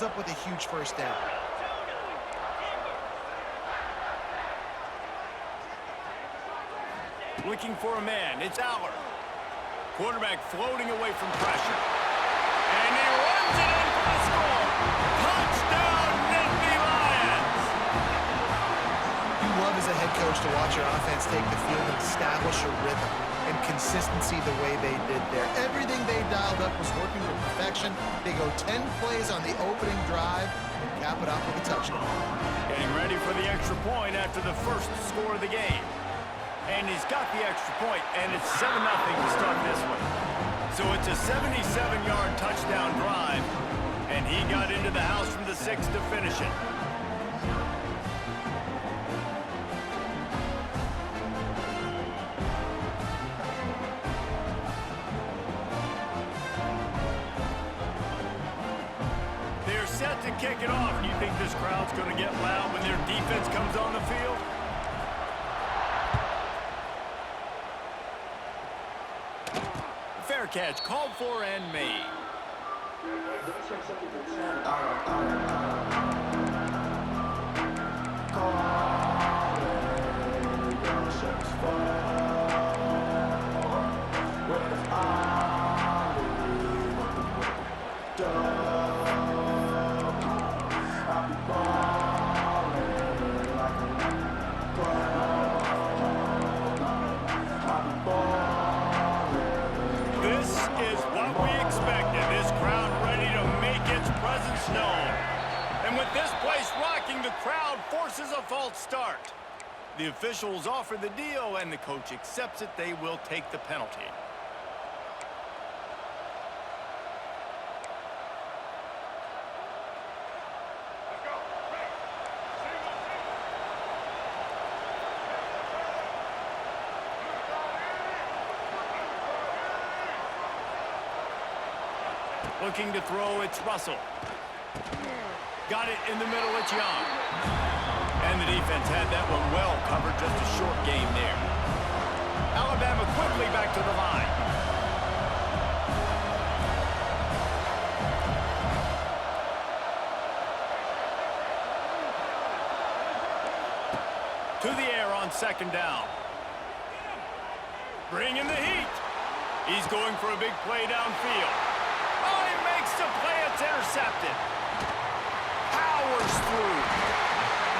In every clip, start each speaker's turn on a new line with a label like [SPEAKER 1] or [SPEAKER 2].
[SPEAKER 1] up with a huge first down.
[SPEAKER 2] Looking for a man. It's Aller. Quarterback floating away from pressure. And he runs it in for the score. Touchdown, Nittany Lions!
[SPEAKER 1] You love as a head coach to watch your offense take the field and establish a rhythm and consistency the way they did there. Everything they dialed up was working to perfection. They go 10 plays on the opening drive and cap it off with a touchdown.
[SPEAKER 2] Getting ready for the extra point after the first score of the game. And he's got the extra point, and it's 7-0 to start this one. So it's a 77-yard touchdown drive, and he got into the house from the 6 to finish it. They're set to kick it off. Do you think this crowd's going to get loud when their defense comes on the field? Fair catch, called for and made. The crowd forces a false start. The officials offer the deal, and the coach accepts it. They will take the penalty. Looking to throw, it's Russell. Got it in the middle, it's Young. And the defense had that one well covered, just a short game there. Alabama quickly back to the line. To the air on second down. Bring in the heat. He's going for a big play downfield. Oh, he makes the play, it's intercepted. Powers through.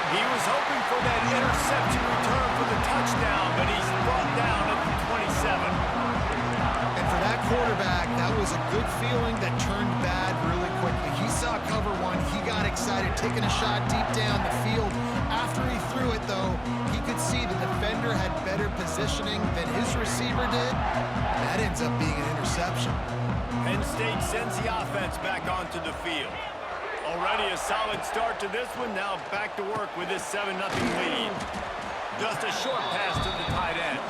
[SPEAKER 2] He was hoping for that interception return for the touchdown, but he's brought down at the 27.
[SPEAKER 1] And for that quarterback, that was a good feeling that turned bad really quickly. He saw cover one. He got excited, taking a shot deep down the field. After he threw it, though, he could see the defender had better positioning than his receiver did. And that ends up being an interception.
[SPEAKER 2] Penn State sends the offense back onto the field. Already a solid start to this one. Now back to work with this 7-0 lead. Just a short pass to the tight end.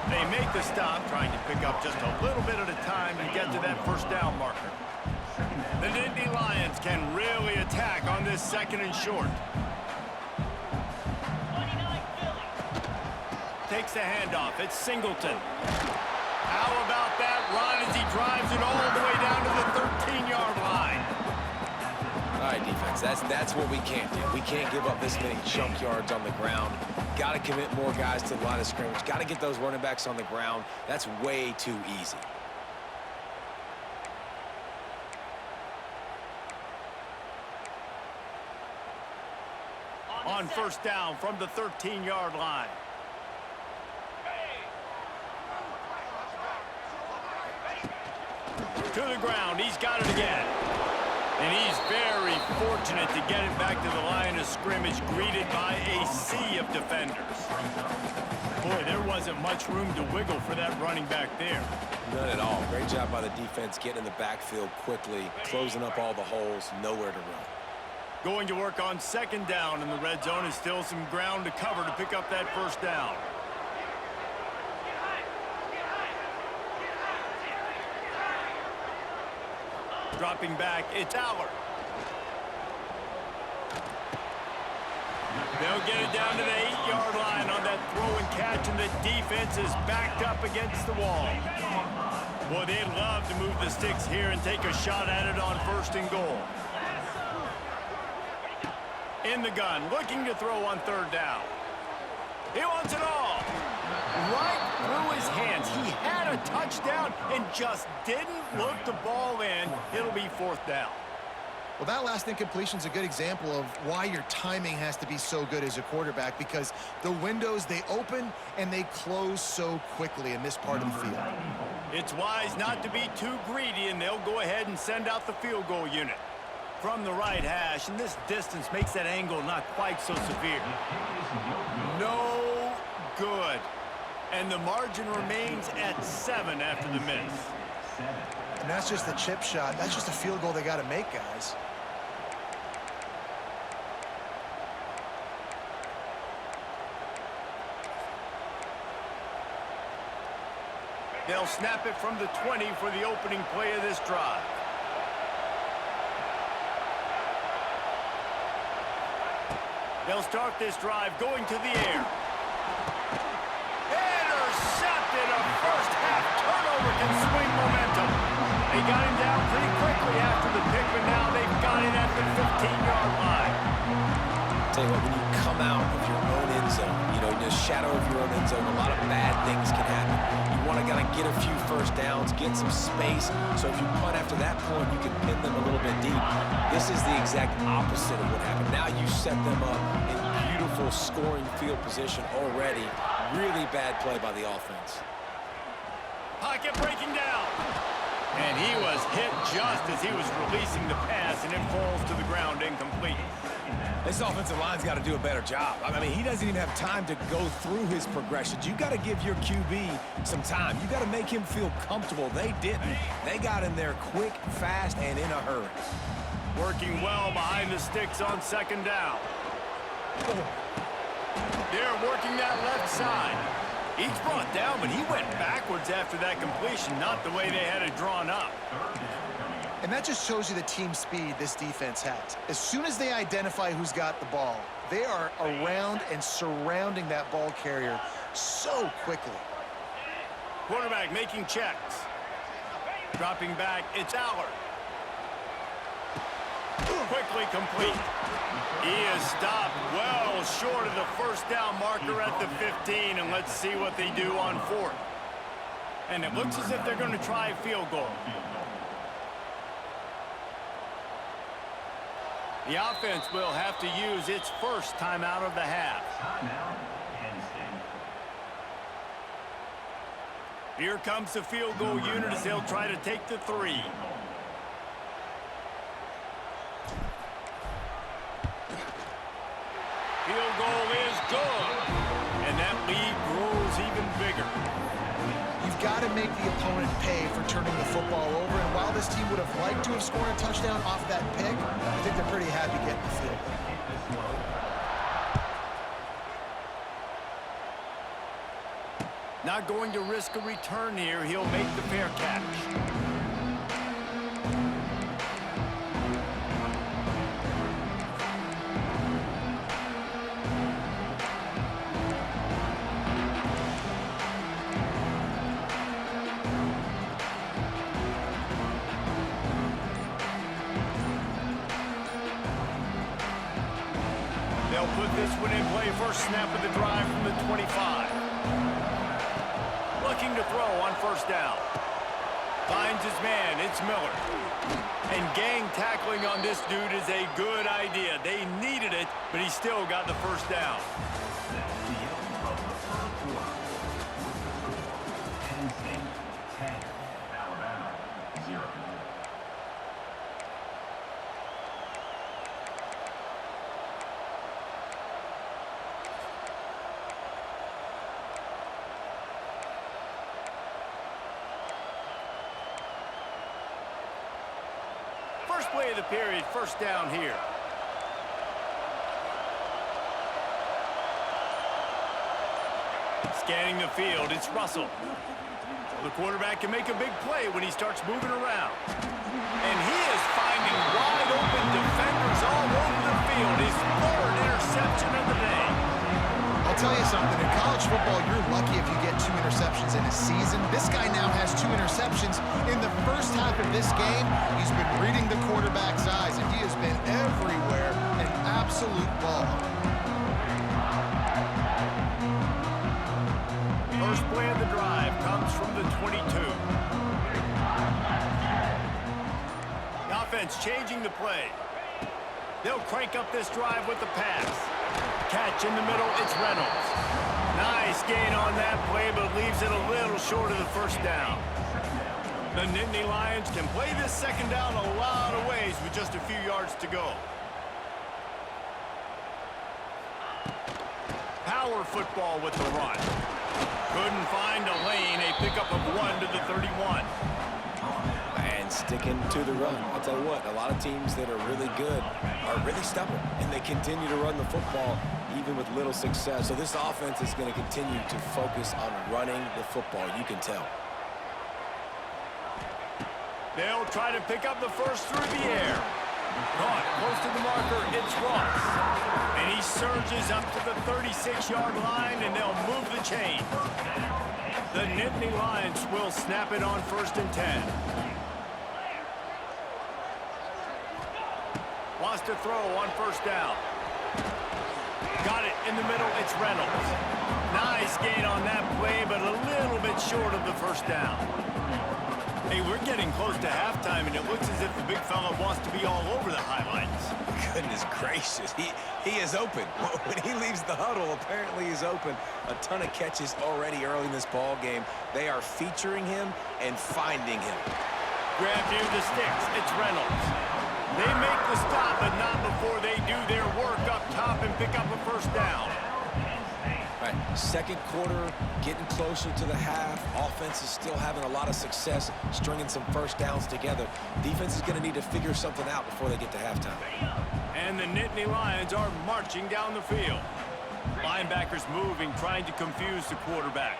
[SPEAKER 2] They make the stop, trying to pick up just a little bit at a time and get to that first down marker. The Nittany Lions can really attack on this second and short. Takes the handoff. It's Singleton. How about that run as he drives it all the way down to the 13-yard line?
[SPEAKER 3] All right, defense, that's what we can't do. We can't give up this many chunk yards on the ground. Got to commit more guys to the line of scrimmage. Got to get those running backs on the ground. That's way too easy.
[SPEAKER 2] On first down from the 13-yard line. To the ground, he's got it again. And he's very fortunate to get it back to the line of scrimmage, greeted by a sea of defenders. Boy, there wasn't much room to wiggle for that running back there.
[SPEAKER 3] None at all. Great job by the defense getting in the backfield quickly, closing up all the holes, nowhere to run.
[SPEAKER 2] Going to work on second down, and the red zone is still some ground to cover to pick up that first down. Dropping back, it's Aller. They'll get it down to the 8-yard line on that throw and catch, and the defense is backed up against the wall. Boy, they'd love to move the sticks here and take a shot at it on first and goal. In the gun, looking to throw on third down. He wants it all. Right through his hands. He had a touchdown and just didn't look the ball in. It'll be fourth down.
[SPEAKER 1] Well, that last incompletion is a good example of why your timing has to be so good as a quarterback, because the windows, they open and they close so quickly in this part of the field.
[SPEAKER 2] It's wise not to be too greedy, and they'll go ahead and send out the field goal unit. From the right hash, and this distance makes that angle not quite so severe. No good. And the margin remains at 7 after the miss.
[SPEAKER 1] And that's just the chip shot. That's just a field goal they got to make, guys.
[SPEAKER 2] They'll snap it from the 20 for the opening play of this drive. They'll start this drive going to the air. Intercepted. A first half turnover can swing momentum. They got him down pretty quickly after the pick, but now they've got it at the 15-yard line.
[SPEAKER 3] Tell you what, when you come out of your own end zone, you know, in the shadow of your own end zone, a lot of bad things can happen. You want to kind of get a few first downs, get some space, so if you punt after that point, you can pin them a little bit deep. This is the exact opposite of what happened. Now you set them up in beautiful scoring field position already. Really bad play by the offense.
[SPEAKER 2] Pocket breaking down. And he was hit just as he was releasing the pass, and it falls to the ground incomplete.
[SPEAKER 4] This offensive line's got to do a better job. I mean, he doesn't even have time to go through his progressions. You got to give your QB some time. You got to make him feel comfortable. They didn't. They got in there quick, fast, and in a hurry.
[SPEAKER 2] Working well behind the sticks on second down. They're working that left side. He's brought down, but he went backwards after that completion, not the way they had it drawn up.
[SPEAKER 1] And that just shows you the team speed this defense has. As soon as they identify who's got the ball, they are around and surrounding that ball carrier so quickly.
[SPEAKER 2] Quarterback making checks. Dropping back, it's Allard. Quickly complete. He is stopped well short of the first down marker at the 15, and let's see what they do on fourth. And it looks as if they're going to try a field goal. The offense will have to use its first timeout of the half. Here comes the field goal unit as they'll try to take the 3. Field goal is good. And that lead grows even bigger.
[SPEAKER 1] You've got to make the opponent pay for turning the football over. And while this team would have liked to have scored a touchdown off that pick, I think they're pretty happy getting the field goal.
[SPEAKER 2] Not going to risk a return here. He'll make the fair catch. They'll put this one in play. First snap of the drive from the 25. Looking to throw on first down. Finds his man. It's Miller. And gang tackling on this dude is a good idea. They needed it, but he still got the first down. First play of the period, first down here. Scanning the field, it's Russell. The quarterback can make a big play when he starts moving around. And he is finding wide open defenders all over the field. His 3rd interception of the day.
[SPEAKER 1] I'll tell you something, in college football, you're lucky if you get 2 interceptions in a season. This guy now has 2 interceptions. In the first half of this game, he's been reading the quarterback's eyes, and he has been everywhere, an absolute
[SPEAKER 2] changing the play. They'll crank up this drive with the pass. Catch in the middle, it's Reynolds. Nice gain on that play, but leaves it a little short of the first down. The Nittany Lions can play this second down a lot of ways with just a few yards to go. Power football with the run. Couldn't find a lane, a pickup of 1 to the 31.
[SPEAKER 3] And sticking to the run. I'll tell you what, a lot of teams that are really good are really stubborn, and they continue to run the football even with little success. So this offense is going to continue to focus on running the football, you can tell.
[SPEAKER 2] They'll try to pick up the first through the air. Caught close to the marker, it's Ross. And he surges up to the 36-yard line, and they'll move the chain. The Nittany Lions will snap it on 1st and 10. Wants to throw on 1st down. Got it in the middle, it's Reynolds. Nice gain on that play, but a little bit short of the 1st down. Hey, we're getting close to halftime, and it looks as if the big fella wants to be all over the highlights.
[SPEAKER 3] Goodness gracious, he is open. When he leaves the huddle, apparently he's open. A ton of catches already early in this ball game. They are featuring him and finding him.
[SPEAKER 2] Grab near the sticks, it's Reynolds. They make the stop, but not before they do their work up top and pick up a 1st down.
[SPEAKER 3] All right, second quarter, getting closer to the half. Offense is still having a lot of success stringing some 1st downs together. Defense is going to need to figure something out before they get to halftime.
[SPEAKER 2] And the Nittany Lions are marching down the field. Linebackers moving, trying to confuse the quarterback.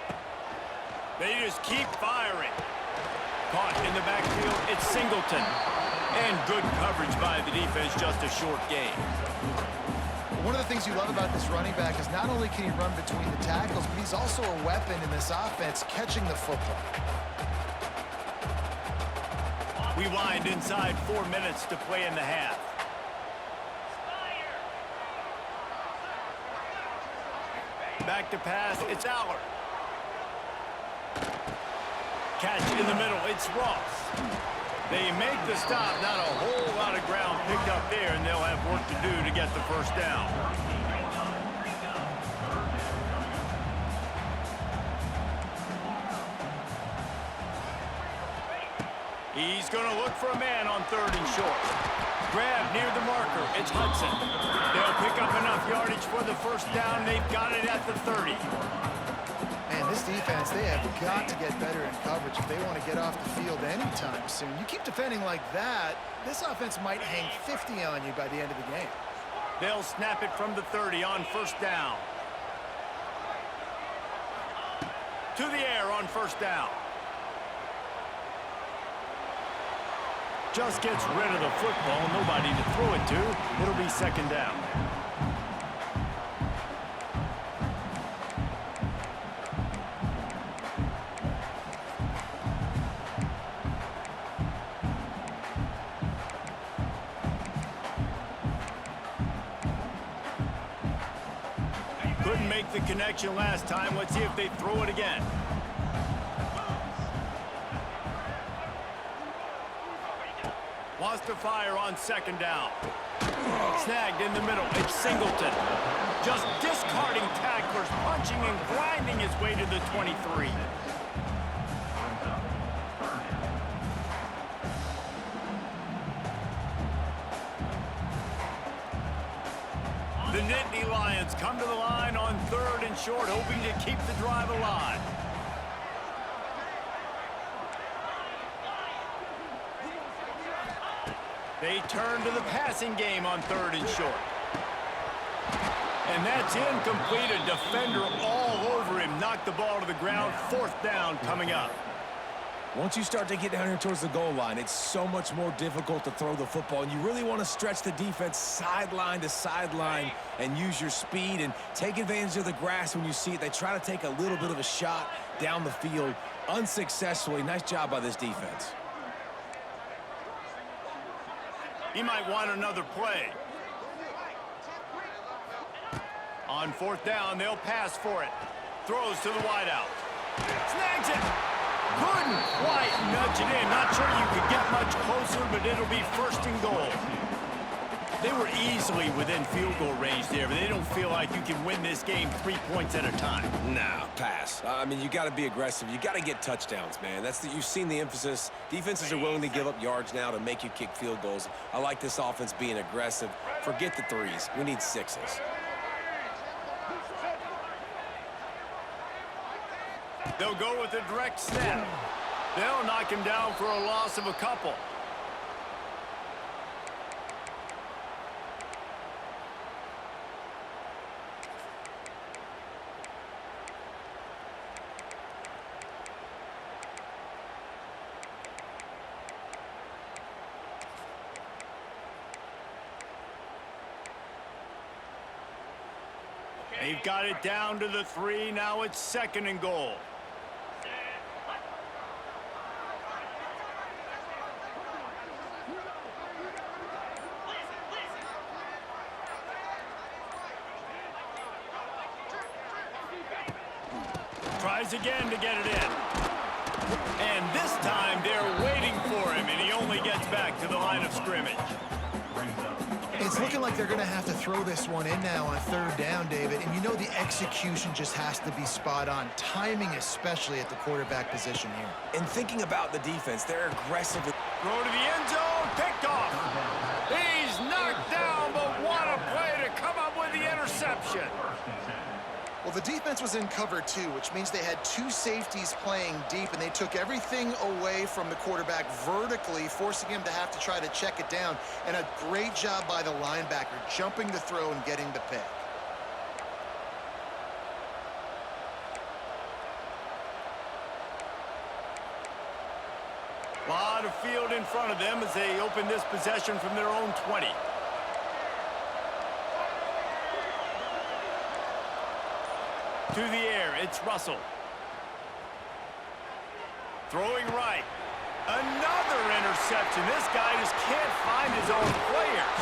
[SPEAKER 2] They just keep firing. Caught in the backfield, it's Singleton. And good coverage by the defense, just a short gain.
[SPEAKER 1] One of the things you love about this running back is not only can he run between the tackles, but he's also a weapon in this offense, catching the football.
[SPEAKER 2] We wind inside 4 minutes to play in the half. Back to pass, it's Aller. Catch in the middle, it's Ross. They make the stop, not a whole lot of ground picked up there, and they'll have work to do to get the 1st down. He's going to look for a man on 3rd and short. Grab near the marker, it's Hudson. They'll pick up enough yardage for the 1st down. They've got it at the 30.
[SPEAKER 1] Man, this defense, they have got to get better in coverage if they want to get off the field anytime soon. You keep defending like that, this offense might hang 50 on you by the end of the game.
[SPEAKER 2] They'll snap it from the 30 on 1st down. To the air on 1st down. Just gets rid of the football, nobody to throw it to. It'll be 2nd down. Couldn't make the connection last time. Let's see if they throw it again. Wants to fire on 2nd down. Snagged in the middle. It's Singleton. Just discarding tacklers, punching and grinding his way to the 23. The Nittany Lions come to the line on 3rd and short, hoping to keep the drive alive. They turn to the passing game on 3rd and short. And that's incomplete. A defender all over him. Knocked the ball to the ground. 4th down coming up.
[SPEAKER 4] Once you start to get down here towards the goal line, it's so much more difficult to throw the football, and you really want to stretch the defense sideline to sideline and use your speed and take advantage of the grass when you see it. They try to take a little bit of a shot down the field unsuccessfully. Nice job by this defense.
[SPEAKER 2] He might want another play. On 4th down, they'll pass for it. Throws to the wideout. Snags it. Couldn't quite nudge it in. Not sure you could get much closer, but it'll be first and goal. They were easily within field goal range there, but they don't feel like you can win this game 3 points at a time.
[SPEAKER 3] Nah, pass. I mean, you got to be aggressive. You got to get touchdowns, man. You've seen the emphasis. Defenses are willing to give up yards now to make you kick field goals. I like this offense being aggressive. Forget the threes. We need sixes.
[SPEAKER 2] They'll go with a direct snap. They'll knock him down for a loss of a couple. They've got it down to the 3. Now it's second and goal. Tries again to get it in. And this time they're waiting for him, and he only gets back to the line of scrimmage.
[SPEAKER 1] It's looking like they're going to have to throw this one in now on third down, David. And you know the execution just has to be spot on. Timing especially at the quarterback position here.
[SPEAKER 3] And thinking about the defense, they're aggressive.
[SPEAKER 2] Throw to the end zone, picked off. He's knocked down, but what a play to come up with the interception.
[SPEAKER 1] Well, the defense was in cover 2, which means they had 2 safeties playing deep, and they took everything away from the quarterback vertically, forcing him to have to try to check it down. And a great job by the linebacker, jumping the throw and getting the pick.
[SPEAKER 2] A lot of field in front of them as they open this possession from their own 20. To the air, it's Russell. Throwing right. Another interception. This guy just can't find his own players.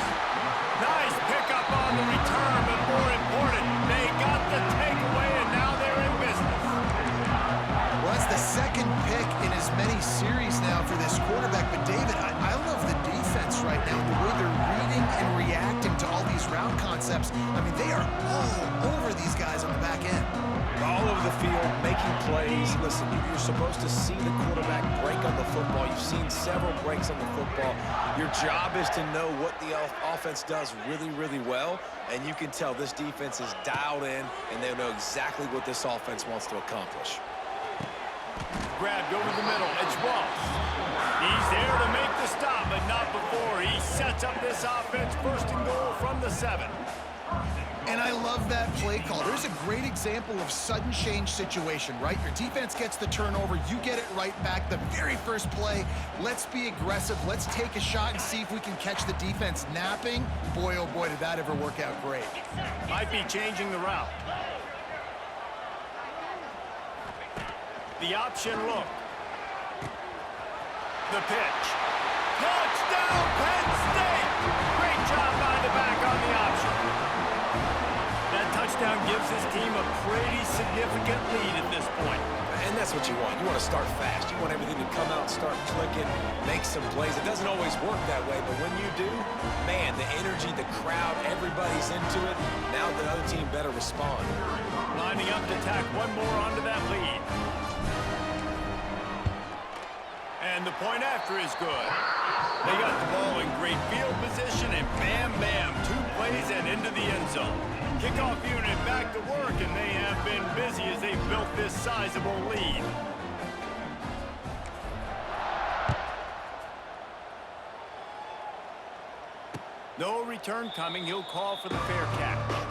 [SPEAKER 2] Nice pickup on the return, but more important, they got the takeaway, and now they're in business.
[SPEAKER 1] Well, that's the second pick in as many series now for this quarterback. But, David, I love the defense right now, the way they're reading and reacting to all these route concepts. I mean, they are all over these guys on the back end.
[SPEAKER 3] All over the field, making plays. Listen, you're supposed to see the quarterback break on the football. You've seen several breaks on the football. Your job is to know what the offense does really, really well, and you can tell this defense is dialed in, and they know exactly what this offense wants to accomplish.
[SPEAKER 2] Grabbed over the middle. It's Ross. He's there to make the stop, but not before. He sets up this offense first and goal from the 7.
[SPEAKER 1] And I love that play call. There's a great example of sudden change situation, right? Your defense gets the turnover. You get it right back. The very first play, let's be aggressive. Let's take a shot and see if we can catch the defense napping. Boy, oh boy, did that ever work out great.
[SPEAKER 2] Might be changing the route. The option look. The pitch. Touchdown, Penn State! Great job by the back on the option. That touchdown gives his team a pretty significant lead at this point.
[SPEAKER 3] And that's what you want. You want to start fast. You want everything to come out, start clicking, make some plays. It doesn't always work that way, but when you do, man, the energy, the crowd, everybody's into it. Now the other team better respond.
[SPEAKER 2] Lining up to tack one more onto that lead. And the point after is good. They got the ball in great field position, and bam, bam, 2 plays and into the end zone. Kickoff unit back to work, and they have been busy as they've built this sizable lead. No return coming. He'll call for the fair catch.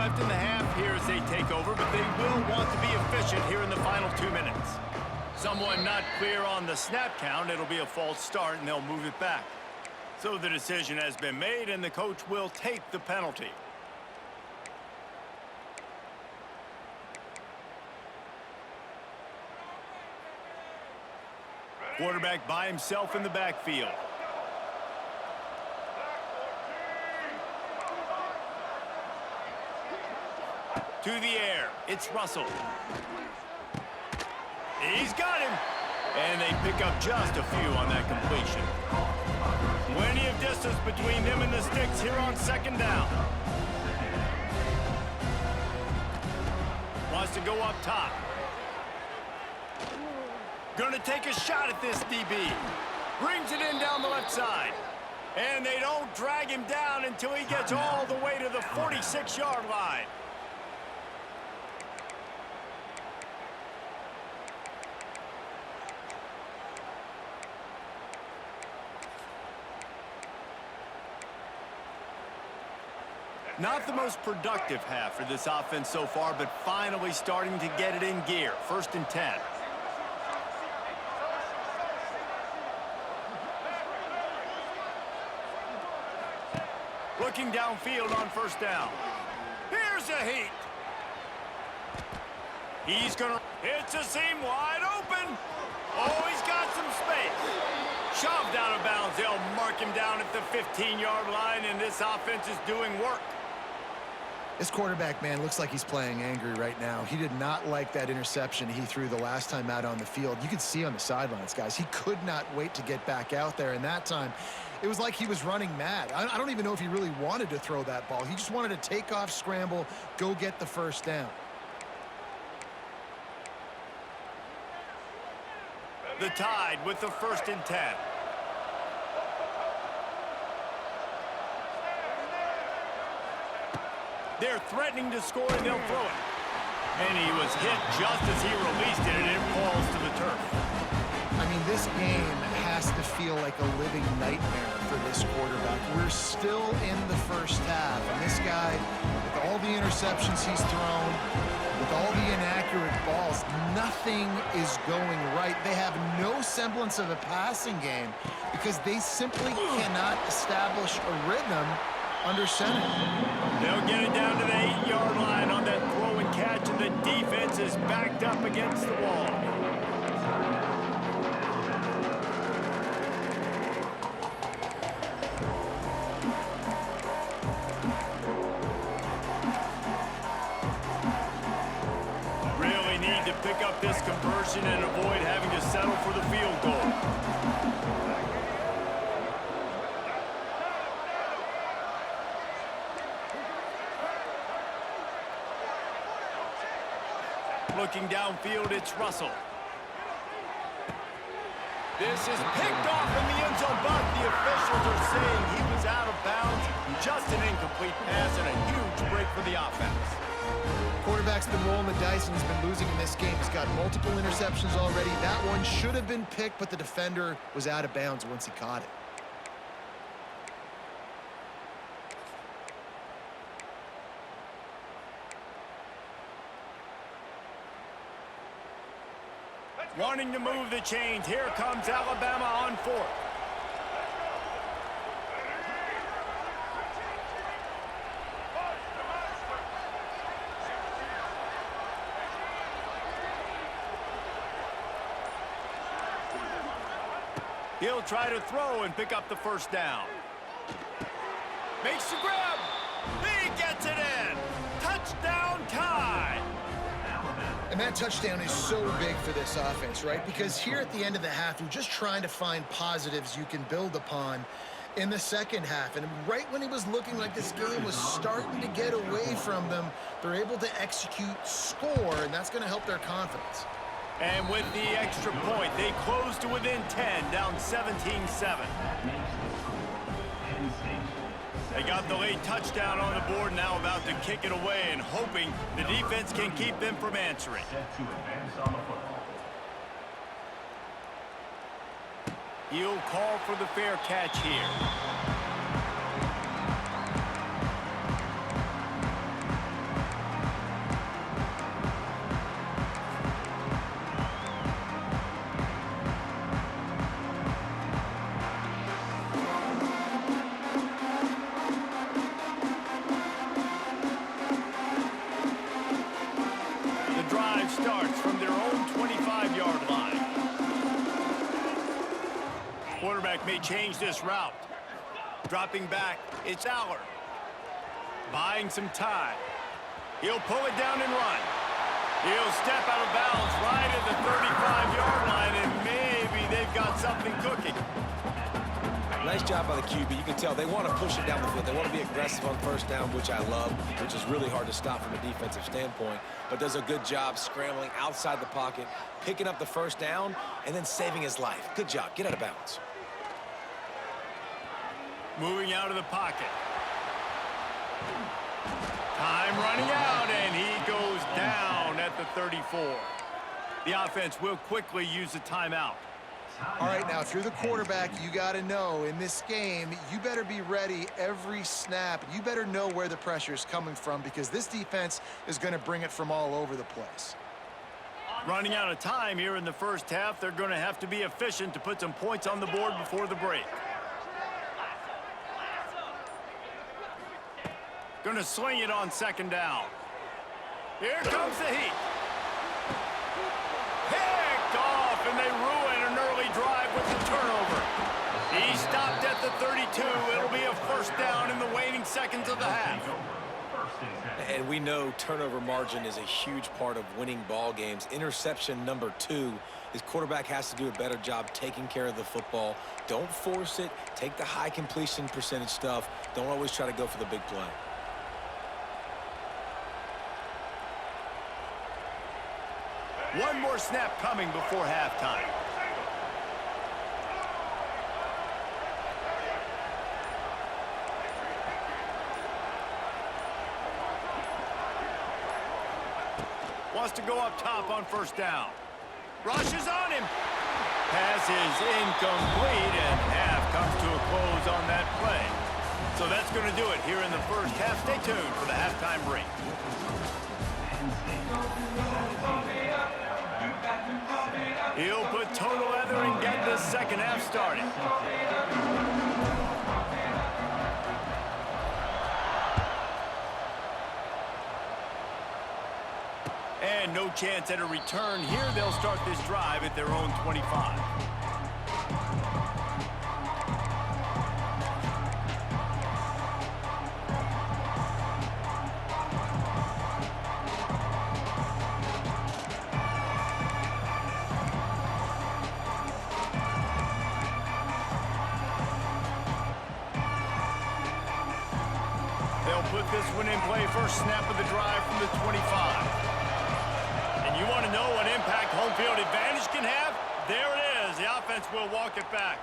[SPEAKER 2] In the half here as they take over, but they will want to be efficient here in the final 2 minutes. Someone not clear on the snap count. It'll be a false start, and they'll move it back. So the decision has been made, and the coach will take the penalty. Quarterback by himself in the backfield. To the air, it's Russell. He's got him. And they pick up just a few on that completion. Plenty of distance between them and the sticks here on second down. Wants to go up top. Gonna take a shot at this DB. Brings it in down the left side. And they don't drag him down until he gets all the way to the 46-yard line. Not the most productive half for this offense so far, but finally starting to get it in gear. 1st and 10. Looking downfield on 1st down. Here's a heat. He's gonna, it's a seam wide open. Oh, he's got some space. Shoved out of bounds. They'll mark him down at the 15-yard line, and this offense is doing work.
[SPEAKER 1] This quarterback, man, looks like he's playing angry right now. He did not like that interception he threw the last time out on the field. You could see on the sidelines, guys, he could not wait to get back out there. And that time, it was like he was running mad. I don't even know if he really wanted to throw that ball. He just wanted to take off, scramble, go get the 1st down.
[SPEAKER 2] The Tide with the 1st and 10. They're threatening to score, and they'll throw it. And he was hit just as he released it, and it falls to the turf.
[SPEAKER 1] I mean, this game has to feel like a living nightmare for this quarterback. We're still in the 1st half, and this guy, with all the interceptions he's thrown, with all the inaccurate balls, nothing is going right. They have no semblance of a passing game because they simply cannot establish a rhythm under center.
[SPEAKER 2] They'll get it down to the 8-yard line on that throw and catch, and the defense is backed up against the wall. Really need to pick up this conversion and avoid having to settle for the field goal. Looking downfield, it's Russell. This is picked off in the end zone, but the officials are saying he was out of bounds. Just an incomplete pass and a huge break for the offense.
[SPEAKER 1] Quarterback's been rolling the dice and he's been losing in this game. He's got multiple interceptions already. That one should have been picked, but the defender was out of bounds once he caught it.
[SPEAKER 2] Wanting to move the chains. Here comes Alabama on 4th. He'll try to throw and pick up the 1st down. Makes the grab. He gets it in. Touchdown, Tide.
[SPEAKER 1] And that touchdown is so big for this offense, right? Because here at the end of the half, you're just trying to find positives you can build upon in the 2nd half. And right when it was looking like this game was starting to get away from them, they're able to execute, score, and that's going to help their confidence.
[SPEAKER 2] And with the extra point, they close to within 10, down 17-7. They got the late touchdown on the board, now about to kick it away and hoping the defense can keep them from answering. He'll call for the fair catch here. Starts from their own 25-yard line. Quarterback may change this route. Dropping back, it's Aller. Buying some time. He'll pull it down and run. He'll step out of bounds right at the 35-yard line, and maybe they've got something cooking.
[SPEAKER 3] Nice job by the QB. You can tell they want to push it down the field. They want to be aggressive on first down, which I love, which is really hard to stop from a defensive standpoint, but does a good job scrambling outside the pocket, picking up the first down, and then saving his life. Good job. Get out of bounds.
[SPEAKER 2] Moving out of the pocket. Time running out, and he goes down at the 34. The offense will quickly use a timeout.
[SPEAKER 1] All right, now, if you're the quarterback, you got to know in this game, you better be ready every snap. You better know where the pressure is coming from because this defense is going to bring it from all over the place.
[SPEAKER 2] Running out of time here in the first half, they're going to have to be efficient to put some points on the board before the break. Going to sling it on second down. Here comes the heat. Picked off, and they ruin an early drive with the turnover. He stopped at the 32. It'll be a first down in the waning seconds of the half.
[SPEAKER 3] And we know turnover margin is a huge part of winning ball games. Interception number 2. His quarterback has to do a better job taking care of the football. Don't force it. Take the high completion percentage stuff. Don't always try to go for the big play.
[SPEAKER 2] One more snap coming before halftime. Wants to go up top on first down. Rushes on him. Pass is incomplete, and half comes to a close on that play. So that's going to do it here in the first half. Stay tuned for the halftime break. He'll put total leather and get this second half started. And no chance at a return here. They'll start this drive at their own 25. Put this one in play, first snap of the drive from the 25. And you want to know what impact home field advantage can have? There it is. The offense will walk it back.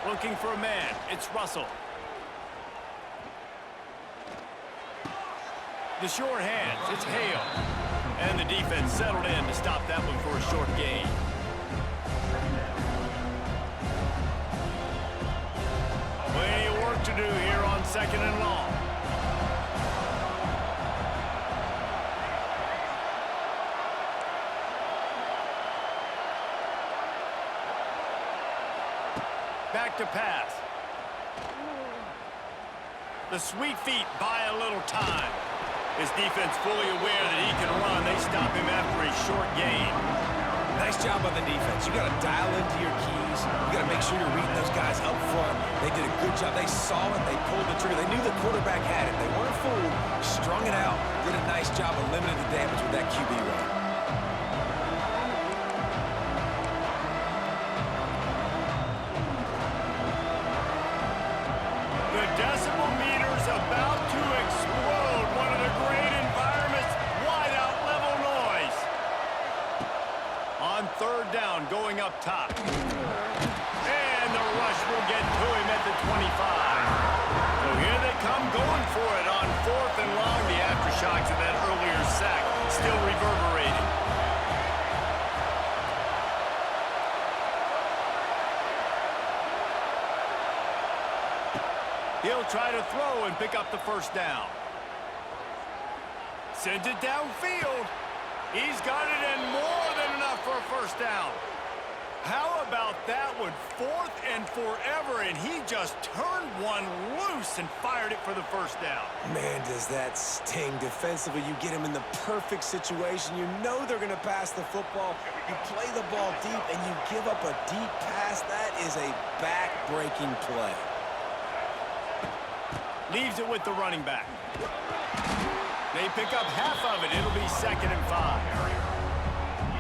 [SPEAKER 2] Looking for a man. It's Russell. The short hands. It's Hale. And the defense settled in to stop that one for a short gain. Plenty of work to do here on second and long. Back to pass. The sweet feet buy a little time. His defense fully aware that he can run. They stop him after a short gain.
[SPEAKER 3] Nice job on the defense. You got to dial into your keys. You got to make sure you're reading those guys up front. They did a good job. They saw it. They pulled the trigger. They knew the quarterback had it. They weren't fooled. Strung it out. Did a nice job of limiting the damage with that QB run.
[SPEAKER 2] Decibel meters about to explode. One of the great environments. Wide out level noise. On third down, going up top. And the rush will get to him at the 25. So here they come going for it on fourth and long. The aftershocks of that earlier sack still reverberating. He'll try to throw and pick up the first down. Sends it downfield. He's got it and more for a first down. How about that one? 4th and forever, and he just turned one loose and fired it for the first down.
[SPEAKER 4] Man, does that sting. Defensively, you get him in the perfect situation. You know they're going to pass the football. You play the ball deep, and you give up a deep pass. That is a back-breaking play.
[SPEAKER 2] Leaves it with the running back. They pick up half of it. It'll be 2nd and 5.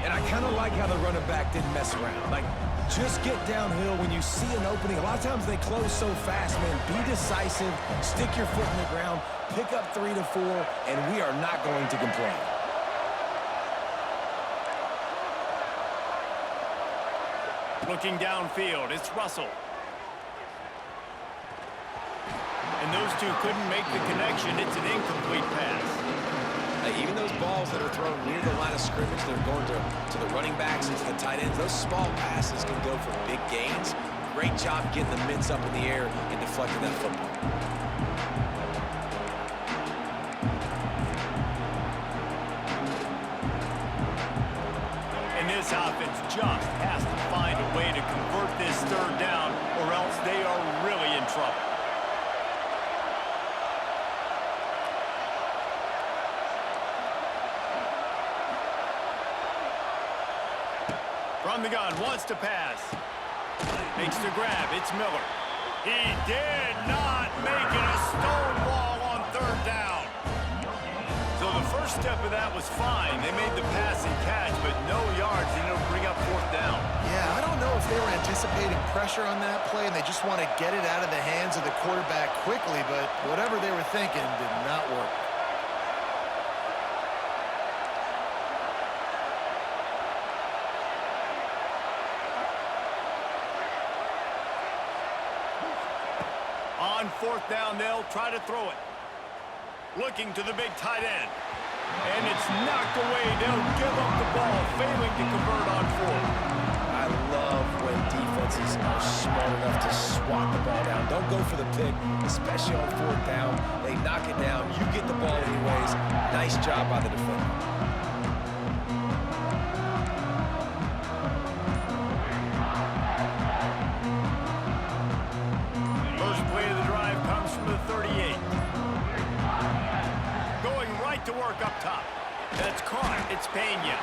[SPEAKER 4] And I kind of like how the running back didn't mess around. Like, just get downhill when you see an opening. A lot of times they close so fast, man. Be decisive, stick your foot in the ground, pick up 3 to 4, and we are not going to complain.
[SPEAKER 2] Looking downfield, it's Russell. And those two couldn't make the connection. It's an incomplete pass.
[SPEAKER 3] Even those balls that are thrown near the line of scrimmage, they're going to the running backs and to the tight ends. Those small passes can go for big gains. Great job getting the mitts up in the air and deflecting that football.
[SPEAKER 2] And this offense just has to find a way to convert this 3rd down, or else they are really in trouble. From the gun, wants to pass. Makes the grab, it's Miller. He did not make it a stone wall on 3rd down. So the first step of that was fine. They made the pass and catch, but no yards, and it'll bring up 4th down.
[SPEAKER 1] Yeah, I don't know if they were anticipating pressure on that play and they just want to get it out of the hands of the quarterback quickly, but whatever they were thinking did not work.
[SPEAKER 2] On 4th down, they'll try to throw it. Looking to the big tight end. And it's knocked away. They'll give up the ball, failing to convert on 4th.
[SPEAKER 4] I love when defenses are smart enough to swat the ball down. Don't go for the pick, especially on 4th down. They knock it down. You get the ball anyways. Nice job by the defender.
[SPEAKER 2] To work up top. That's caught. It's Pena.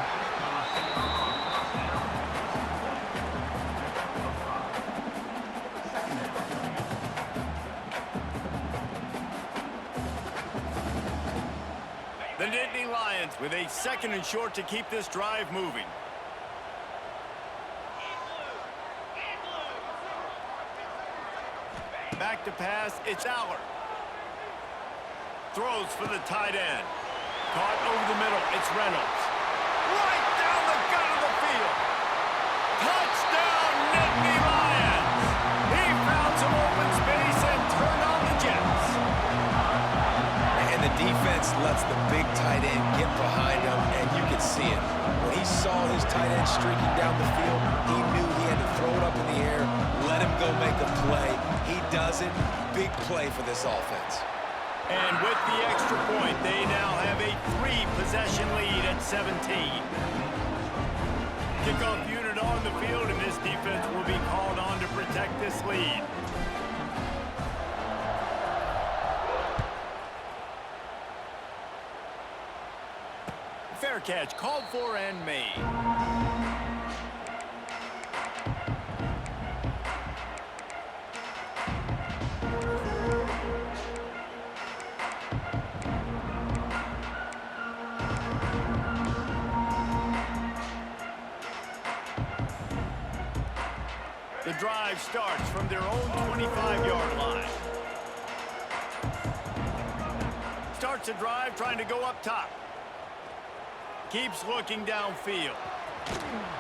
[SPEAKER 2] The Nittany Lions with a 2nd and short to keep this drive moving. Back to pass. It's Aller. Throws for the tight end. Caught over the middle. It's Reynolds. Right down the gut of the field. Touchdown, Nittany Lions. He found some open space and turned on the Jets.
[SPEAKER 4] And the defense lets the big tight end get behind him, and you can see it. When he saw his tight end streaking down the field, he knew he had to throw it up in the air, let him go make a play. He does it. Big play for this offense.
[SPEAKER 2] And with the extra point, they now have a 3-possession lead at 17. Kickoff unit on the field, and this defense will be called on to protect this lead. Fair catch, called for and made. The drive starts from their own 25-yard line. Starts the drive trying to go up top. Keeps looking downfield.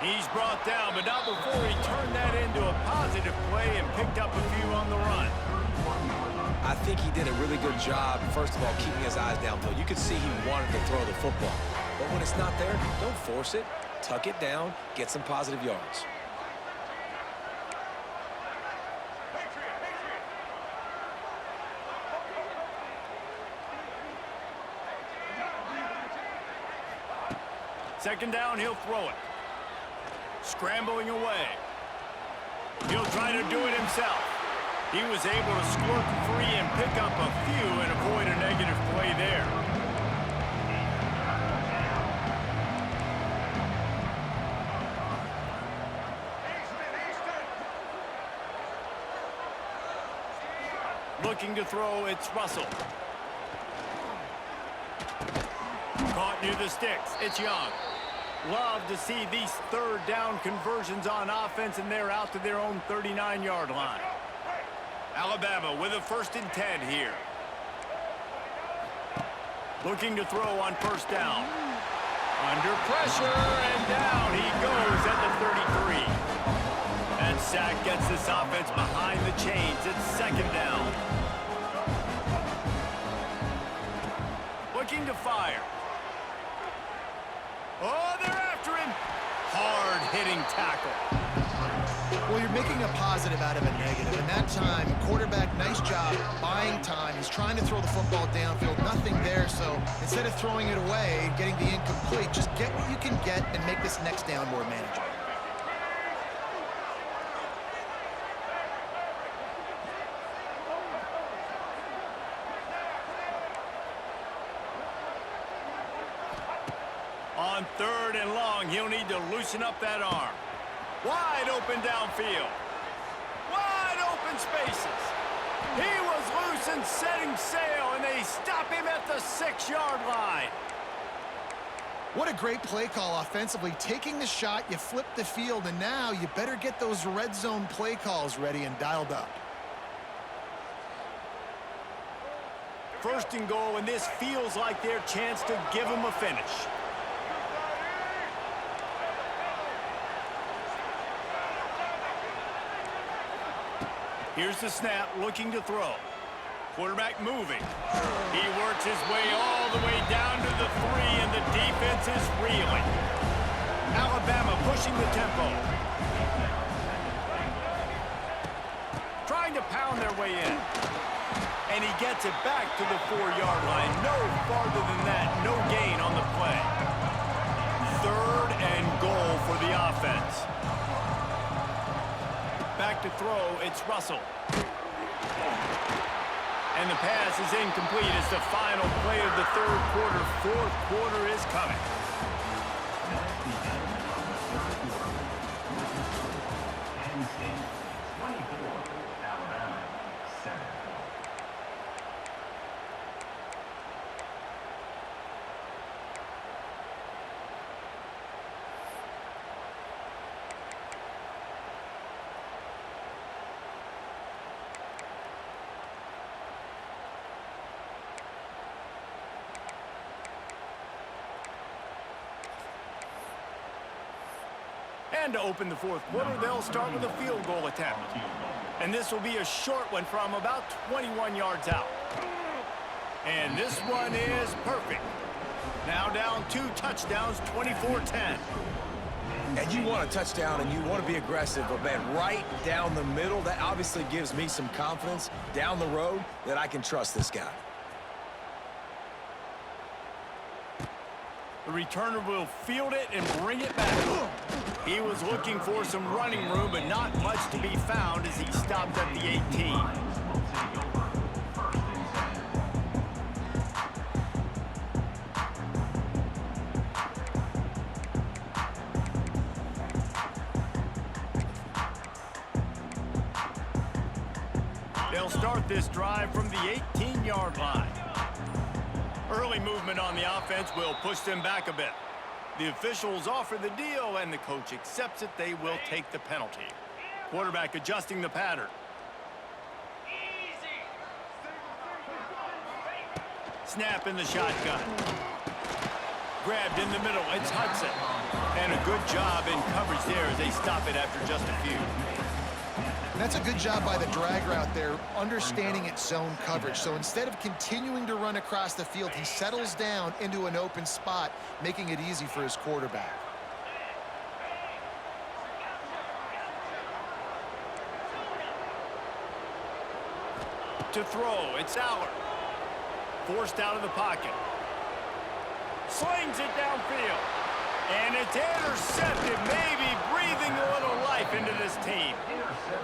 [SPEAKER 2] He's brought down, but not before he turned that into a positive play and picked up a few on the run.
[SPEAKER 3] I think he did a really good job, first of all, keeping his eyes downfield. You could see he wanted to throw the football. But when it's not there, don't force it. Tuck it down, get some positive yards.
[SPEAKER 2] Second down, he'll throw it. Scrambling away. He'll try to do it himself. He was able to squirt free and pick up a few and avoid a negative play there. Looking to throw, it's Russell. Caught near the sticks, it's Young. Love to see these third down conversions on offense, and they're out to their own 39-yard line. Alabama with a 1st and 10 here. Looking to throw on 1st down. Under pressure, and down he goes at the 33. And sack gets this offense behind the chains. It's 2nd down. Looking to fire. Oh, they're after him. Hard-hitting tackle.
[SPEAKER 1] Well, you're making a positive out of a negative, and that time, quarterback, nice job buying time. He's trying to throw the football downfield, nothing there, so instead of throwing it away and getting the incomplete, just get what you can get and make this next down more manageable.
[SPEAKER 2] On 3rd and long, he'll need to loosen up that arm. Wide open downfield. Wide open spaces. He was loose and setting sail, and they stop him at the 6-yard line.
[SPEAKER 1] What a great play call offensively. Taking the shot, you flip the field, and now you better get those red zone play calls ready and dialed up.
[SPEAKER 2] 1st and goal, and this feels like their chance to give him a finish. Here's the snap, looking to throw. Quarterback moving. He works his way all the way down to the 3, and the defense is reeling. Alabama pushing the tempo. Trying to pound their way in. And he gets it back to the 4-yard line. No farther than that, no gain on the play. 3rd and goal for the offense. Back to throw, it's Russell. And the pass is incomplete. It's the final play of the 3rd quarter. 4th quarter is coming. And to open the 4th quarter, they'll start with a field goal attempt. And this will be a short one from about 21 yards out. And this one is perfect. Now down 2 touchdowns, 24-10.
[SPEAKER 4] And you want a touchdown and you want to be aggressive, but man, right down the middle, that obviously gives me some confidence down the road that I can trust this guy.
[SPEAKER 2] The returner will field it and bring it back. He was looking for some running room, but not much to be found as he stopped at the 18. They'll start this drive from the 18-yard line. Early movement on the offense will push them back a bit. The officials offer the deal, and the coach accepts it. They will take the penalty. Quarterback adjusting the pattern. Snap in the shotgun. Grabbed in the middle. It's Hudson. And a good job in coverage there as they stop it after just a few.
[SPEAKER 1] That's a good job by the drag route there, understanding its zone coverage. So instead of continuing to run across the field, he settles down into an open spot, making it easy for his quarterback.
[SPEAKER 2] To throw, it's Allard. Forced out of the pocket. Slings it downfield. And it's intercepted, maybe breathing breathing a little life into this team.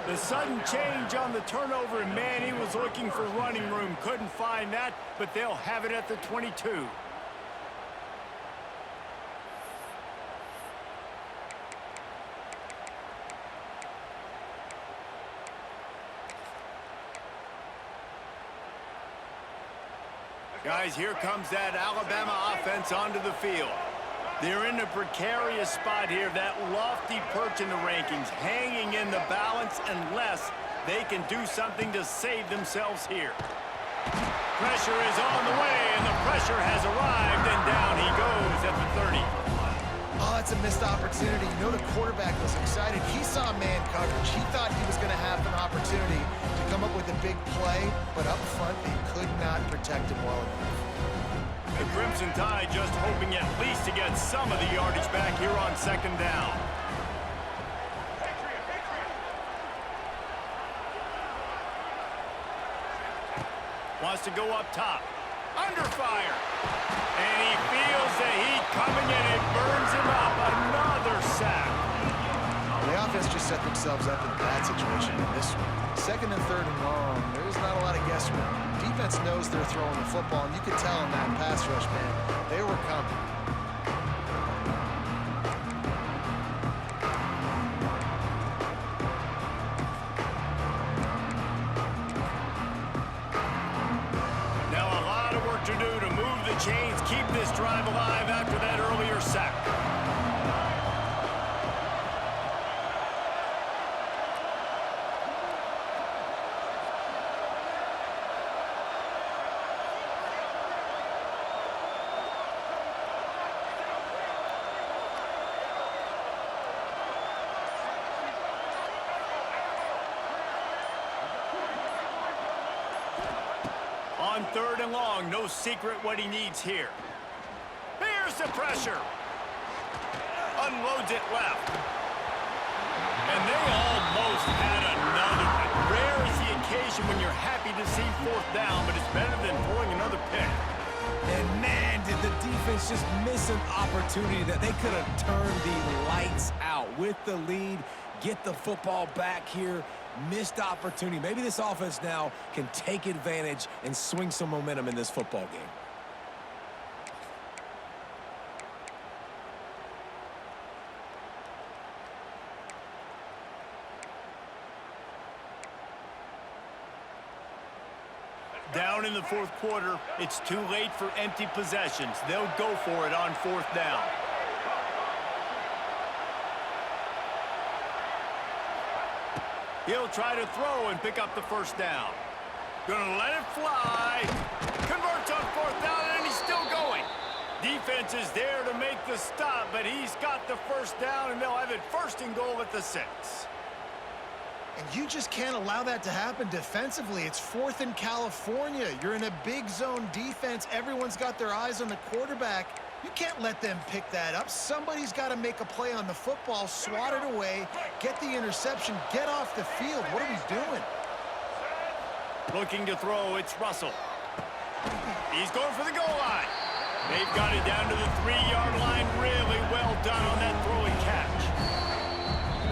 [SPEAKER 2] The sudden change on the turnover, and man, he was looking for running room. Couldn't find that, but they'll have it at the 22. Guys, here comes that Alabama offense onto the field. They're in a precarious spot here, that lofty perch in the rankings, hanging in the balance unless they can do something to save themselves here. Pressure is on the way, and the pressure has arrived, and down he goes at the 30.
[SPEAKER 1] Oh, that's a missed opportunity. You know the quarterback was excited. He saw man coverage. He thought he was going to have an opportunity to come up with a big play, but up front, they could not protect him well enough.
[SPEAKER 2] The Crimson Tide just hoping at least to get some of the yardage back here on second down. Wants to go up top. Under fire. And he feels the heat coming and it burns him up. Another sack.
[SPEAKER 1] The offense just set themselves up in a bad situation in this one. Second and third and long, there's not a lot of guesswork. Defense knows they're throwing the football, and you could tell in that pass rush, man, they were coming.
[SPEAKER 2] Now a lot of work to do to move the chains, keep this drive alive after that earlier sack. On third and long, no secret what he needs here. Here's the pressure. Unloads it left. And they almost had another one. Rare is the occasion when you're happy to see fourth down, but it's better than throwing another pick.
[SPEAKER 4] And man, did the defense just miss an opportunity that they could have turned the lights out with the lead, get the football back here. Missed opportunity. Maybe this offense now can take advantage and swing some momentum in this football game.
[SPEAKER 2] Down in the fourth quarter, it's too late for empty possessions. They'll go for it on fourth down. He'll try to throw and pick up the first down. Gonna let it fly. Converts on fourth down, and he's still going. Defense is there to make the stop, but he's got the first down, and they'll have it first and goal at the 6.
[SPEAKER 1] And you just can't allow that to happen defensively. It's fourth in California. You're in a big zone defense. Everyone's got their eyes on the quarterback. You can't let them pick that up. Somebody's got to make a play on the football, swat it away, get the interception, get off the field. What are we doing?
[SPEAKER 2] Looking to throw, it's Russell. He's going for the goal line. They've got it down to the 3-yard line. Really well done on that throw and catch.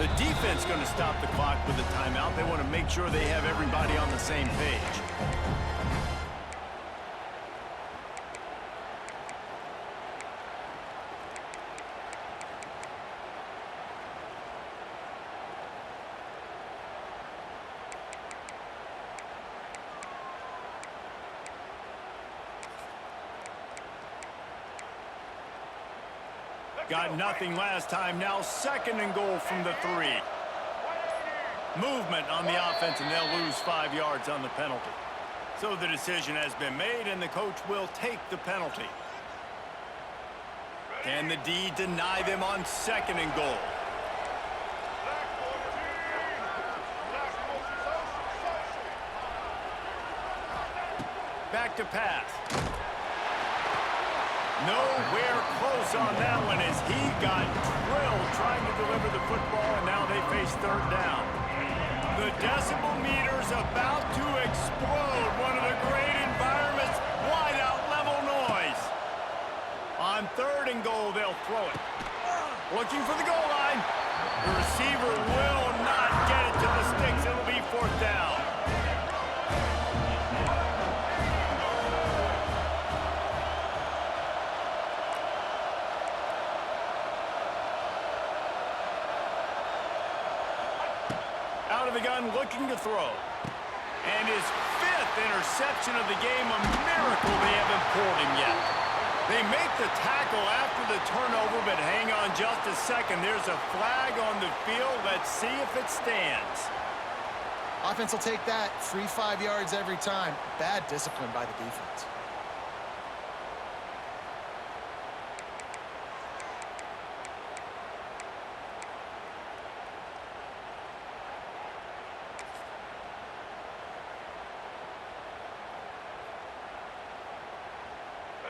[SPEAKER 2] The defense going to stop the clock with a timeout. They want to make sure they have everybody on the same page. Got nothing last time. Now second and goal from the 3. Movement on the offense, and they'll lose 5 yards on the penalty. So the decision has been made, and the coach will take the penalty. Can the D deny them on second and goal? Back to pass. Nowhere close on that one as he got drilled trying to deliver the football, and now they face third down. The decibel meter's about to explode. One of the great environments, wide out level noise. On third and goal, they'll throw it. Looking for the goal line. The receiver will not get it to the sticks. It'll be fourth down. Out of the gun, looking to throw. And his fifth interception of the game, a miracle they haven't pulled him yet. They make the tackle after the turnover, but hang on just a second. There's a flag on the field. Let's see if it stands.
[SPEAKER 1] Offense will take that. Free 5 yards every time. Bad discipline by the defense.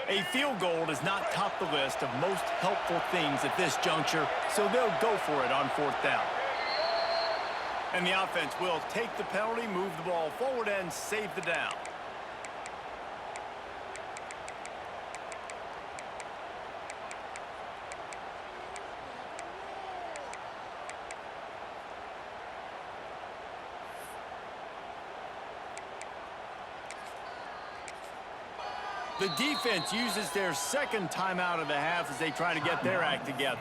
[SPEAKER 2] A field goal does not top the list of most helpful things at this juncture, so they'll go for it on fourth down. And the offense will take the penalty, move the ball forward, and save the down. The defense uses their second timeout of the half as they try to get their act together.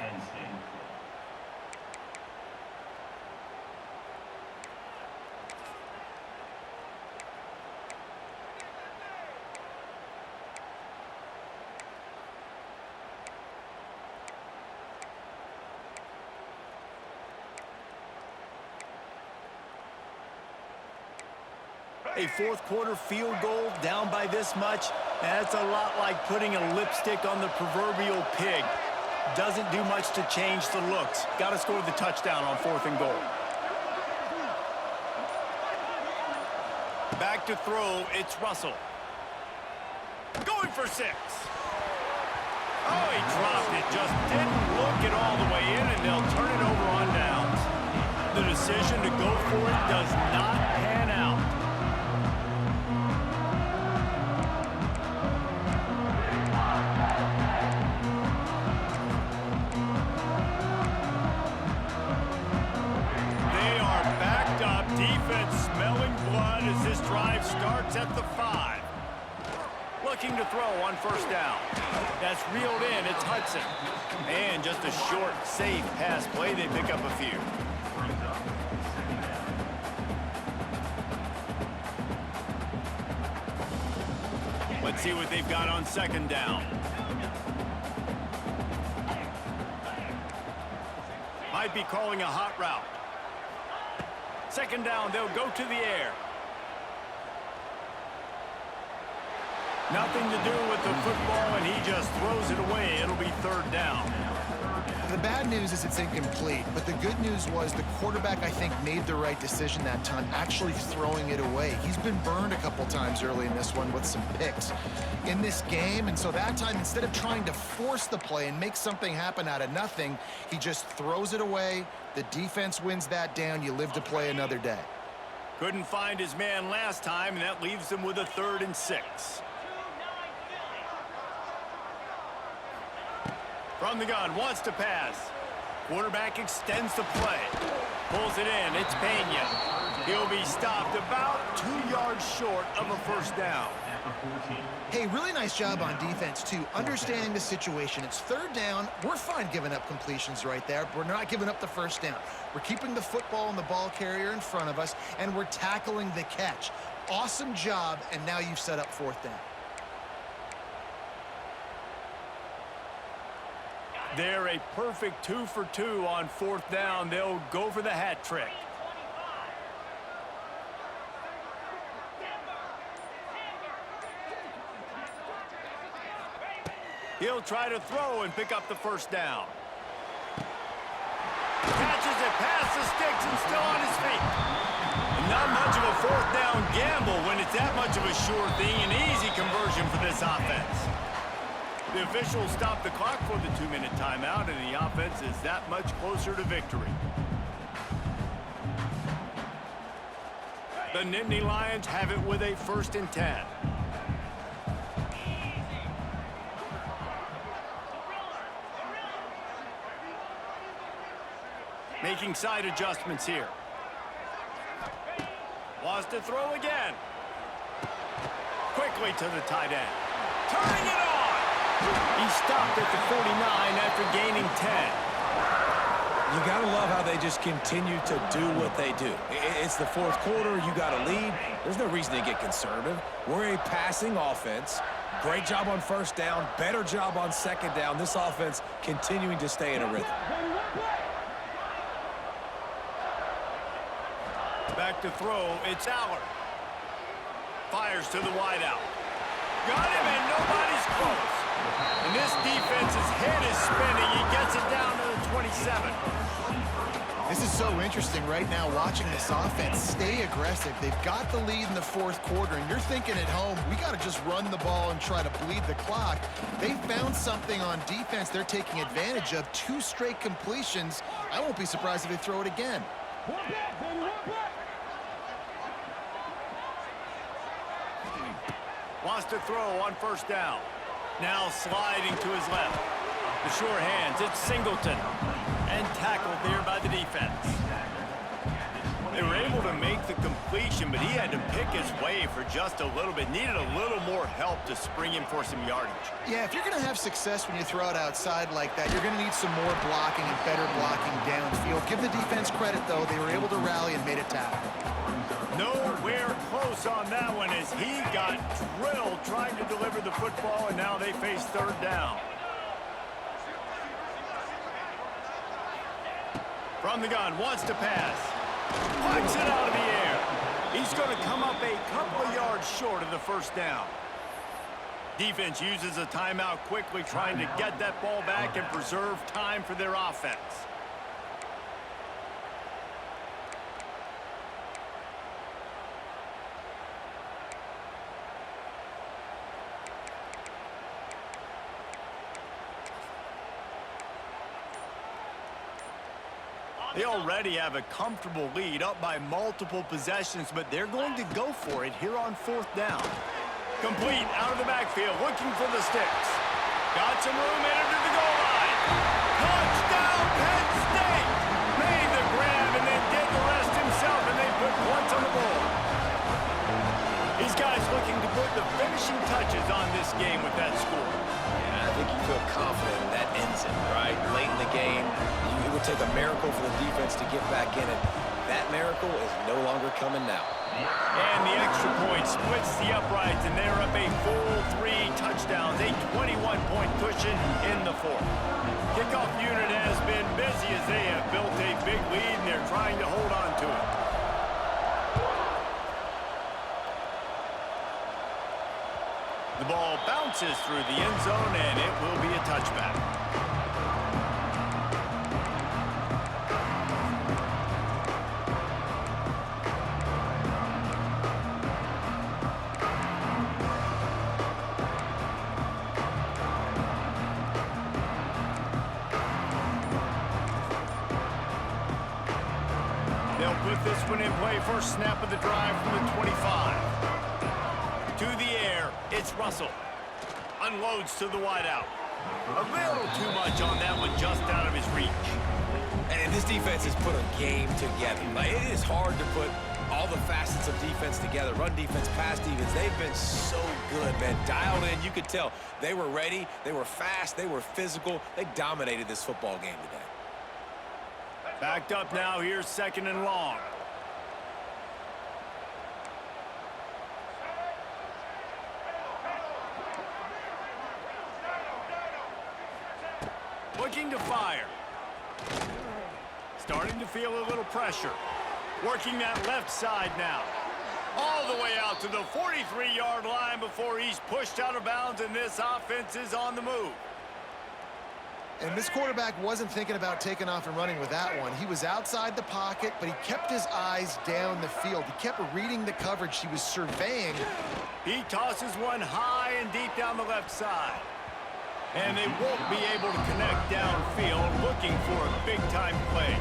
[SPEAKER 2] A fourth quarter field goal down by this much, that's a lot like putting a lipstick on the proverbial pig. Doesn't do much to change the looks. Got to score the touchdown on fourth and goal. Back to throw, it's Russell. Going for 6. Oh, he dropped it. Just didn't look it all the way in, and they'll turn it over on downs. The decision to go for it does not pan out. Defense smelling blood as this drive starts at the 5. Looking to throw on first down. That's reeled in. It's Hudson. And just a short, safe pass play. They pick up a few. Let's see what they've got on second down. Might be calling a hot route. Second down, they'll go to the air. Nothing to do with the football, and he just throws it away. It'll be third down.
[SPEAKER 1] The bad news is it's incomplete, but the good news was the quarterback, I think, made the right decision that time, actually throwing it away. He's been burned a couple times early in this one with some picks in this game, and so that time, instead of trying to force the play and make something happen out of nothing, he just throws it away. The defense wins that down. You live to play another day.
[SPEAKER 2] Couldn't find his man last time, and that leaves him with a 3rd and 6. From the gun, wants to pass. Quarterback extends the play. Pulls it in, it's Pena. He'll be stopped about 2 yards short of a first down.
[SPEAKER 1] Hey, really nice job on defense, too, understanding the situation. It's third down. We're fine giving up completions right there. We're not giving up the first down. We're keeping the football and the ball carrier in front of us, and we're tackling the catch. Awesome job, and now you've set up fourth down.
[SPEAKER 2] They're a perfect 2 for 2 on fourth down. They'll go for the hat trick. He'll try to throw and pick up the first down. Catches it past the sticks and still on his feet. Not much of a fourth down gamble when it's that much of a sure thing. An easy conversion for this offense. The officials stop the clock for the 2-minute timeout, and the offense is that much closer to victory. The Nittany Lions have it with a 1st and 10. Making side adjustments here. Wants to throw again. Quickly to the tight end. Turning it on! He stopped at the 49 after gaining 10.
[SPEAKER 4] You got to love how they just continue to do what they do. It's the fourth quarter. You got a lead. There's no reason to get conservative. We're a passing offense. Great job on first down. Better job on second down. This offense continuing to stay in a rhythm.
[SPEAKER 2] Back to throw. It's Aller. Fires to the wideout. Got him, and nobody's close. And this defense's head is spinning. He gets it down to the 27.
[SPEAKER 1] This is so interesting right now watching this offense stay aggressive. They've got the lead in the fourth quarter, and you're thinking at home, we got to just run the ball and try to bleed the clock. They found something on defense they're taking advantage of. 2 straight completions. I won't be surprised if they throw it again.
[SPEAKER 2] Wants to throw on first down. Now sliding to his left. The sure hands, it's Singleton. And tackled there by the defense. They were able to make the completion, but he had to pick his way for just a little bit. Needed a little more help to spring him for some yardage.
[SPEAKER 1] Yeah, if you're going to have success when you throw it outside like that, you're going to need some more blocking and better blocking downfield. Give the defense credit, though. They were able to rally and made a tackle.
[SPEAKER 2] Nowhere close on that one as he got drilled trying to deliver the football, and now they face third down. From the gun, wants to pass. Punts it out of the air. He's going to come up a couple of yards short of the first down. Defense uses a timeout quickly, trying to get that ball back and preserve time for their offense. They already have a comfortable lead, up by multiple possessions, but they're going to go for it here on fourth down. Complete out of the backfield, looking for the sticks. Got some room, entered to the goal line. Touchdown, Penn State! Made the grab and then did the rest himself, and they put points on the board. These guys looking to put the finishing touches on this game with that score.
[SPEAKER 3] Yeah, I think you feel confident that ends it, right? Late in the game, it would take a miracle for the defense to get back in it. That miracle is no longer coming now.
[SPEAKER 2] And the extra point splits the uprights, and they're up a full 3 touchdowns, a 21-point cushion in the fourth. Kickoff unit has been busy as they have built a big lead, and they're trying to hold on to it. The ball bounces through the end zone, and it will be a touchback. They'll put this one in play. First snap of the drive from the 25. To the air, it's Russell. Unloads to the wideout. A little too much on that one, just out of his reach.
[SPEAKER 3] And this defense has put a game together. Like, it is hard to put all the facets of defense together. Run defense, pass defense. They've been so good, man. Dialed in. You could tell they were ready. They were fast. They were physical. They dominated this football game today.
[SPEAKER 2] Backed up now. Here's second and long. Looking to fire. Starting to feel a little pressure. Working that left side now. All the way out to the 43-yard line before he's pushed out of bounds, and this offense is on the move.
[SPEAKER 1] And this quarterback wasn't thinking about taking off and running with that one. He was outside the pocket, but he kept his eyes down the field. He kept reading the coverage. He was surveying.
[SPEAKER 2] He tosses one high and deep down the left side. And they won't be able to connect downfield, looking for a big-time play.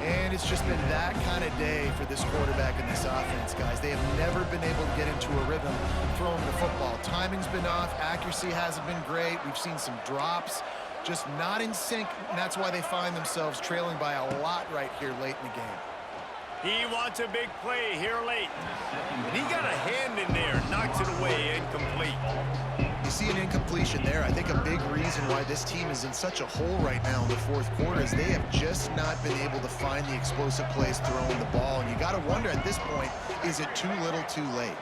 [SPEAKER 1] And it's just been that kind of day for this quarterback and this offense, guys. They have never been able to get into a rhythm throwing the football. Timing's been off. Accuracy hasn't been great. We've seen some drops. just not in sync, and that's why they find themselves trailing by a lot right here late in the game.
[SPEAKER 2] He wants a big play here late. And he got a hand in there, knocks it away, incomplete.
[SPEAKER 1] You see an incompletion there. I think a big reason why this team is in such a hole right now in the fourth quarter is they have just not been able to find the explosive plays throwing the ball. And you got to wonder at this point, is it too little too late?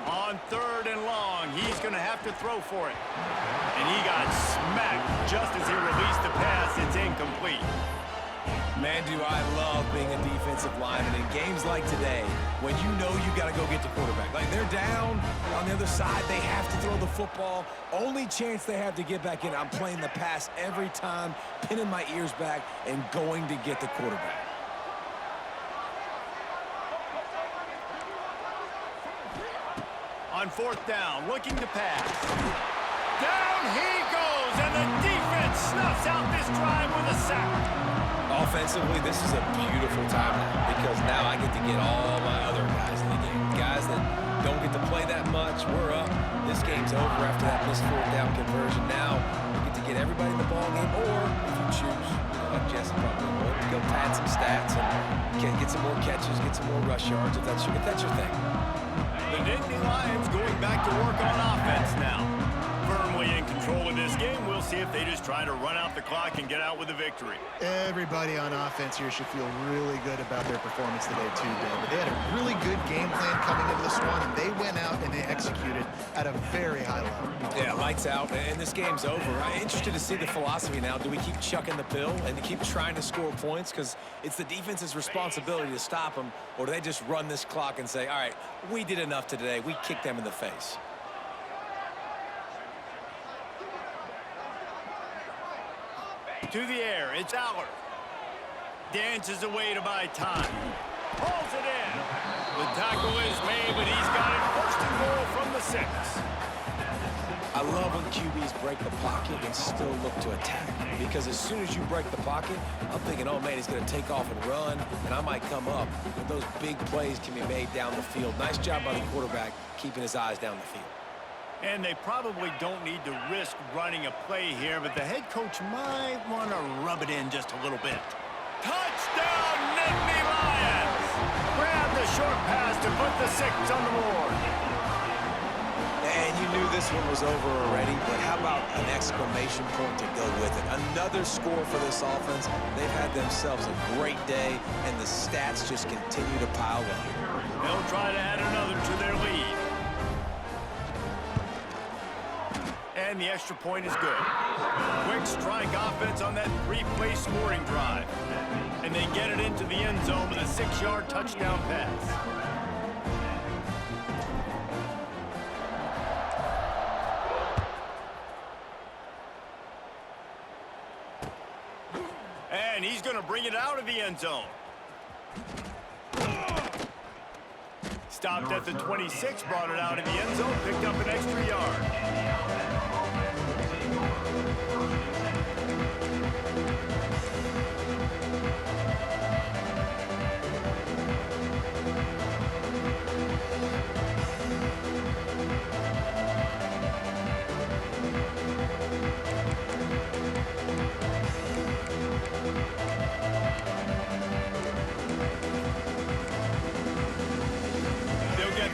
[SPEAKER 2] On 3rd and long, he's going to have to throw for it. And he got smacked just as he released the pass. It's incomplete.
[SPEAKER 4] Man, do I love being a defensive lineman in games like today when you know you got to go get the quarterback. Like, they're down on the other side. They have to throw the football. Only chance they have to get back in. I'm playing the pass every time, pinning my ears back and going to get the quarterback.
[SPEAKER 2] On 4th down, looking to pass. Down he goes, and the defense snuffs out this drive with a sack.
[SPEAKER 3] Offensively, this is a beautiful time now because now I get to get all my other guys in the game. Guys that don't get to play that much, we're up. This game's over after that missed 4th down conversion. Now we get to get everybody in the ball game, or if you choose, like Jesse probably would, go pad some stats and get some more catches, get some more rush yards if that's your thing.
[SPEAKER 2] The Nittany Lions going back to work on offense now. Firmly in control of this game. We'll see if they just try to run out the clock and get out with a victory.
[SPEAKER 1] Everybody on offense here should feel really good about their performance today too, Dan. But they had a really good game plan coming into this one, and they went out and they executed at a very high level.
[SPEAKER 4] Yeah, lights out, and this game's over. I'm interested to see the philosophy now. Do we keep chucking the pill and to keep trying to score points because it's the defense's responsibility to stop them, or do they just run this clock and say, all right, we did enough today. We kicked them in the face.
[SPEAKER 2] To the air, it's Aller. Dances away to buy time. Pulls it in. The tackle is made, but he's got it 1st and goal from the 6.
[SPEAKER 4] I love when QBs break the pocket and still look to attack. Because as soon as you break the pocket, I'm thinking, oh, man, he's going to take off and run, and I might come up. But those big plays can be made down the field. Nice job by the quarterback keeping his eyes down the field.
[SPEAKER 2] And they probably don't need to risk running a play here, but the head coach might want to rub it in just a little bit. Touchdown, Nittany Lions! Grab the short pass to put the 6 on the board.
[SPEAKER 4] And you knew this one was over already, but how about an exclamation point to go with it? Another score for this offense. They've had themselves a great day, and the stats just continue to pile up.
[SPEAKER 2] They'll try to add another to their lead. And the extra point is good. Quick strike offense on that 3-play scoring drive. And they get it into the end zone with a 6-yard touchdown pass. And he's going to bring it out of the end zone. Stopped at the 26, brought it out of the end zone, picked up an extra yard.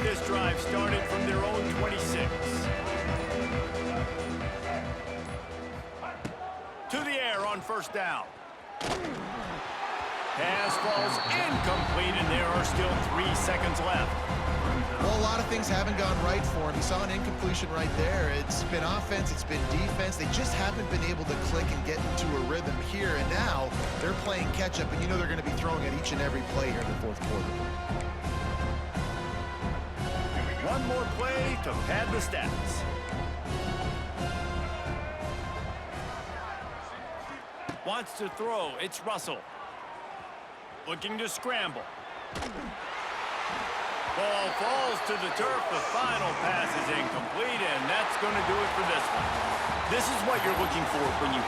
[SPEAKER 2] This drive started from their own 26. To the air on 1st down. Pass falls incomplete, and there are still 3 seconds left.
[SPEAKER 1] Well, a lot of things haven't gone right for him. You saw an incompletion right there. It's been offense, it's been defense. They just haven't been able to click and get into a rhythm here, and now they're playing catch-up, and you know they're going to be throwing at each and every play here in the 4th quarter.
[SPEAKER 2] One more play to pad the stats. Wants to throw. It's Russell. Looking to scramble. Ball falls to the turf. The final pass is incomplete, and that's going to do it for this one. This is what you're looking for when you